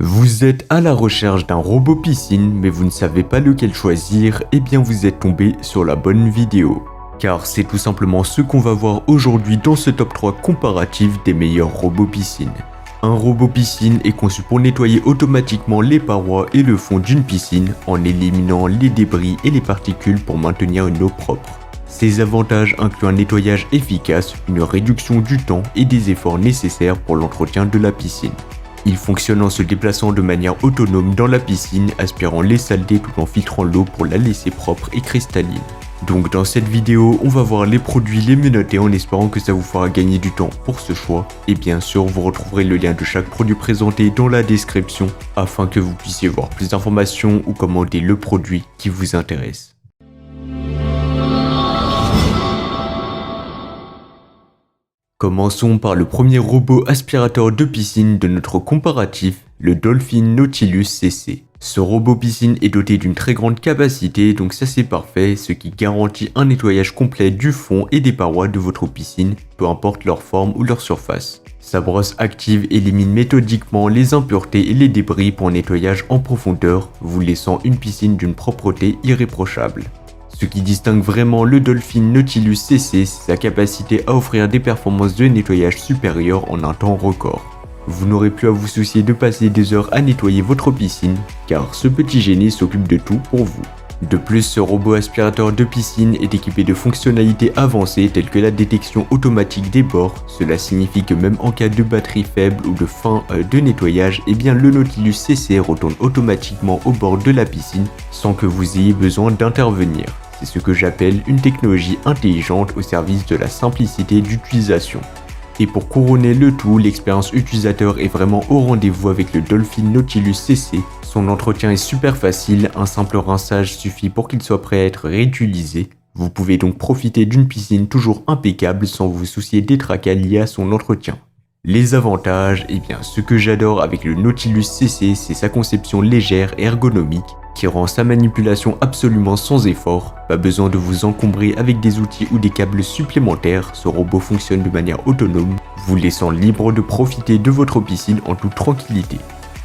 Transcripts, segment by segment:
Vous êtes à la recherche d'un robot piscine mais vous ne savez pas lequel choisir, eh bien vous êtes tombé sur la bonne vidéo. Car c'est tout simplement ce qu'on va voir aujourd'hui dans ce top 3 comparatif des meilleurs robots piscine. Un robot piscine est conçu pour nettoyer automatiquement les parois et le fond d'une piscine en éliminant les débris et les particules pour maintenir une eau propre. Ces avantages incluent un nettoyage efficace, une réduction du temps et des efforts nécessaires pour l'entretien de la piscine. Il fonctionne en se déplaçant de manière autonome dans la piscine, aspirant les saletés tout en filtrant l'eau pour la laisser propre et cristalline. Donc dans cette vidéo, on va voir les produits les mieux notés en espérant que ça vous fera gagner du temps pour ce choix. Et bien sûr, vous retrouverez le lien de chaque produit présenté dans la description afin que vous puissiez voir plus d'informations ou commander le produit qui vous intéresse. Commençons par le premier robot aspirateur de piscine de notre comparatif, le Dolphin Nautilus CC. Ce robot piscine est doté d'une très grande capacité, donc ça c'est parfait, ce qui garantit un nettoyage complet du fond et des parois de votre piscine, peu importe leur forme ou leur surface. Sa brosse active élimine méthodiquement les impuretés et les débris pour un nettoyage en profondeur, vous laissant une piscine d'une propreté irréprochable. Ce qui distingue vraiment le Dolphin Nautilus CC, c'est sa capacité à offrir des performances de nettoyage supérieures en un temps record. Vous n'aurez plus à vous soucier de passer des heures à nettoyer votre piscine, car ce petit génie s'occupe de tout pour vous. De plus, ce robot aspirateur de piscine est équipé de fonctionnalités avancées telles que la détection automatique des bords. Cela signifie que même en cas de batterie faible ou de fin de nettoyage, eh bien le Nautilus CC retourne automatiquement au bord de la piscine sans que vous ayez besoin d'intervenir. C'est ce que j'appelle une technologie intelligente au service de la simplicité d'utilisation. Et pour couronner le tout, l'expérience utilisateur est vraiment au rendez-vous avec le Dolphin Nautilus CC. Son entretien est super facile, un simple rinçage suffit pour qu'il soit prêt à être réutilisé. Vous pouvez donc profiter d'une piscine toujours impeccable sans vous soucier des tracas liés à son entretien. Les avantages, eh bien ce que j'adore avec le Nautilus CC, c'est sa conception légère et ergonomique, qui rend sa manipulation absolument sans effort. Pas besoin de vous encombrer avec des outils ou des câbles supplémentaires, ce robot fonctionne de manière autonome, vous laissant libre de profiter de votre piscine en toute tranquillité.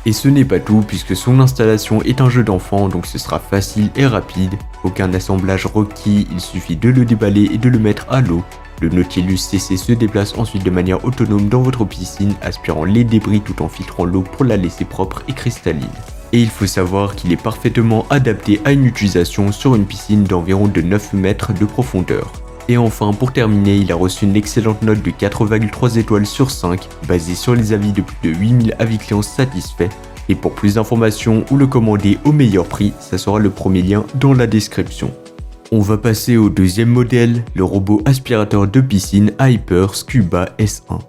Et ce n'est pas tout puisque son installation est un jeu d'enfant, donc ce sera facile et rapide, aucun assemblage requis, il suffit de le déballer et de le mettre à l'eau. Le Nautilus CC se déplace ensuite de manière autonome dans votre piscine, aspirant les débris tout en filtrant l'eau pour la laisser propre et cristalline. Et il faut savoir qu'il est parfaitement adapté à une utilisation sur une piscine d'environ de 9 mètres de profondeur. Et enfin, pour terminer, il a reçu une excellente note de 4,3 étoiles sur 5, basée sur les avis de plus de 8000 avis clients satisfaits. Et pour plus d'informations ou le commander au meilleur prix, ça sera le premier lien dans la description. On va passer au deuxième modèle, le robot aspirateur de piscine Hyper Scuba S1.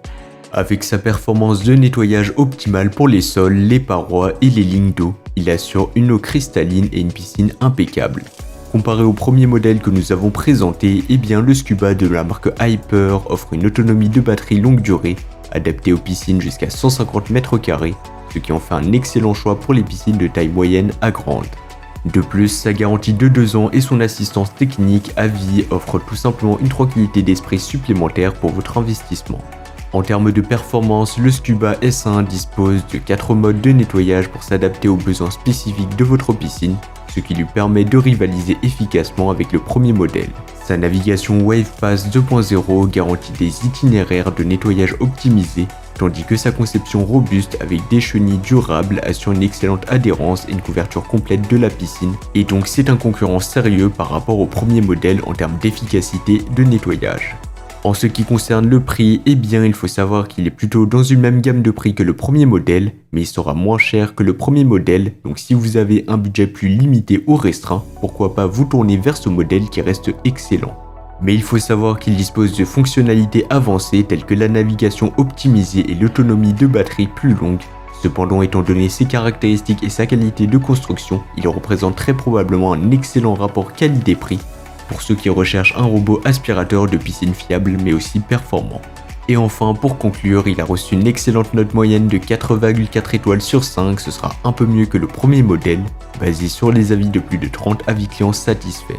Avec sa performance de nettoyage optimale pour les sols, les parois et les lignes d'eau, il assure une eau cristalline et une piscine impeccable. Comparé au premier modèle que nous avons présenté, eh bien le Scuba de la marque Hyper offre une autonomie de batterie longue durée, adaptée aux piscines jusqu'à 150 m², ce qui en fait un excellent choix pour les piscines de taille moyenne à grande. De plus, sa garantie de 2 ans et son assistance technique à vie offrent tout simplement une tranquillité d'esprit supplémentaire pour votre investissement. En termes de performance, le Scuba S1 dispose de 4 modes de nettoyage pour s'adapter aux besoins spécifiques de votre piscine, ce qui lui permet de rivaliser efficacement avec le premier modèle. Sa navigation WavePass 2.0 garantit des itinéraires de nettoyage optimisés, tandis que sa conception robuste avec des chenilles durables assure une excellente adhérence et une couverture complète de la piscine, et donc c'est un concurrent sérieux par rapport au premier modèle en termes d'efficacité de nettoyage. En ce qui concerne le prix, eh bien il faut savoir qu'il est plutôt dans une même gamme de prix que le premier modèle, mais il sera moins cher que le premier modèle, donc si vous avez un budget plus limité ou restreint, pourquoi pas vous tourner vers ce modèle qui reste excellent. Mais il faut savoir qu'il dispose de fonctionnalités avancées telles que la navigation optimisée et l'autonomie de batterie plus longue. Cependant, étant donné ses caractéristiques et sa qualité de construction, il représente très probablement un excellent rapport qualité-prix pour ceux qui recherchent un robot aspirateur de piscine fiable mais aussi performant. Et enfin, pour conclure, il a reçu une excellente note moyenne de 4,4 étoiles sur 5, ce sera un peu mieux que le premier modèle, basé sur les avis de plus de 30 avis clients satisfaits.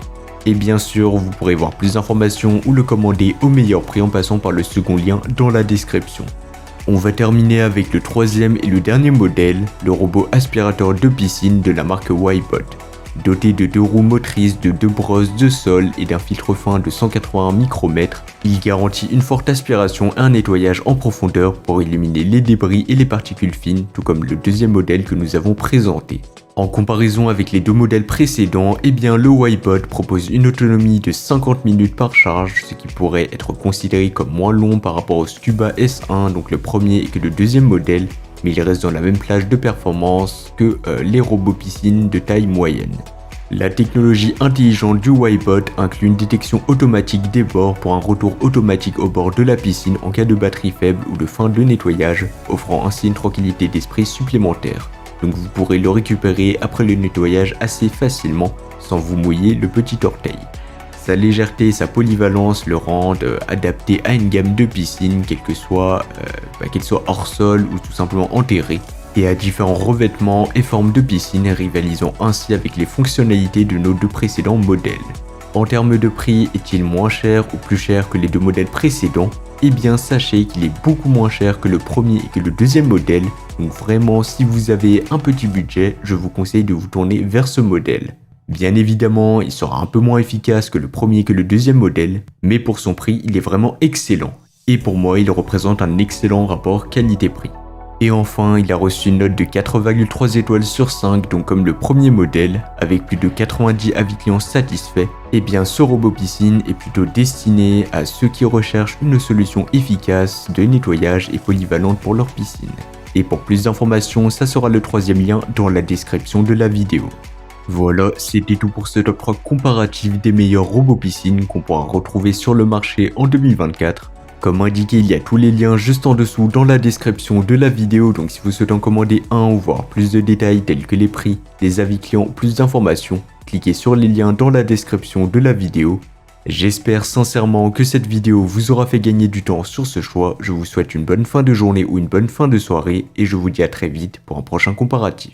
Et bien sûr, vous pourrez voir plus d'informations ou le commander au meilleur prix en passant par le second lien dans la description. On va terminer avec le troisième et le dernier modèle, le robot aspirateur de piscine de la marque Wybot. Doté de 2 roues motrices, de 2 brosses de sol et d'un filtre fin de 181 micromètres, il garantit une forte aspiration et un nettoyage en profondeur pour éliminer les débris et les particules fines, tout comme le deuxième modèle que nous avons présenté. En comparaison avec les 2 modèles précédents, eh bien le Wybot propose une autonomie de 50 minutes par charge, ce qui pourrait être considéré comme moins long par rapport au Scuba S1, donc le premier et que le deuxième modèle, mais il reste dans la même plage de performance que les robots piscines de taille moyenne. La technologie intelligente du Wybot inclut une détection automatique des bords pour un retour automatique au bord de la piscine en cas de batterie faible ou de fin de nettoyage, offrant ainsi une tranquillité d'esprit supplémentaire. Donc vous pourrez le récupérer après le nettoyage assez facilement sans vous mouiller le petit orteil. Sa légèreté et sa polyvalence le rendent adapté à une gamme de piscines, qu'elle soit hors sol ou tout simplement enterrée, et à différents revêtements et formes de piscine, rivalisant ainsi avec les fonctionnalités de nos 2 précédents modèles. En termes de prix, est-il moins cher ou plus cher que les 2 modèles précédents? Eh bien sachez qu'il est beaucoup moins cher que le premier et que le deuxième modèle, donc vraiment si vous avez un petit budget, je vous conseille de vous tourner vers ce modèle. Bien évidemment, il sera un peu moins efficace que le premier et que le deuxième modèle, mais pour son prix, il est vraiment excellent. Et pour moi, il représente un excellent rapport qualité-prix. Et enfin, il a reçu une note de 4,3 étoiles sur 5, donc comme le premier modèle, avec plus de 90 avis clients satisfaits, et bien ce robot piscine est plutôt destiné à ceux qui recherchent une solution efficace de nettoyage et polyvalente pour leur piscine. Et pour plus d'informations, ça sera le 3e lien dans la description de la vidéo. Voilà, c'était tout pour ce top 3 comparatif des meilleurs robots piscines qu'on pourra retrouver sur le marché en 2024. Comme indiqué, il y a tous les liens juste en dessous dans la description de la vidéo, donc si vous souhaitez en commander un ou voir plus de détails tels que les prix, les avis clients ou plus d'informations, cliquez sur les liens dans la description de la vidéo. J'espère sincèrement que cette vidéo vous aura fait gagner du temps sur ce choix, je vous souhaite une bonne fin de journée ou une bonne fin de soirée et je vous dis à très vite pour un prochain comparatif.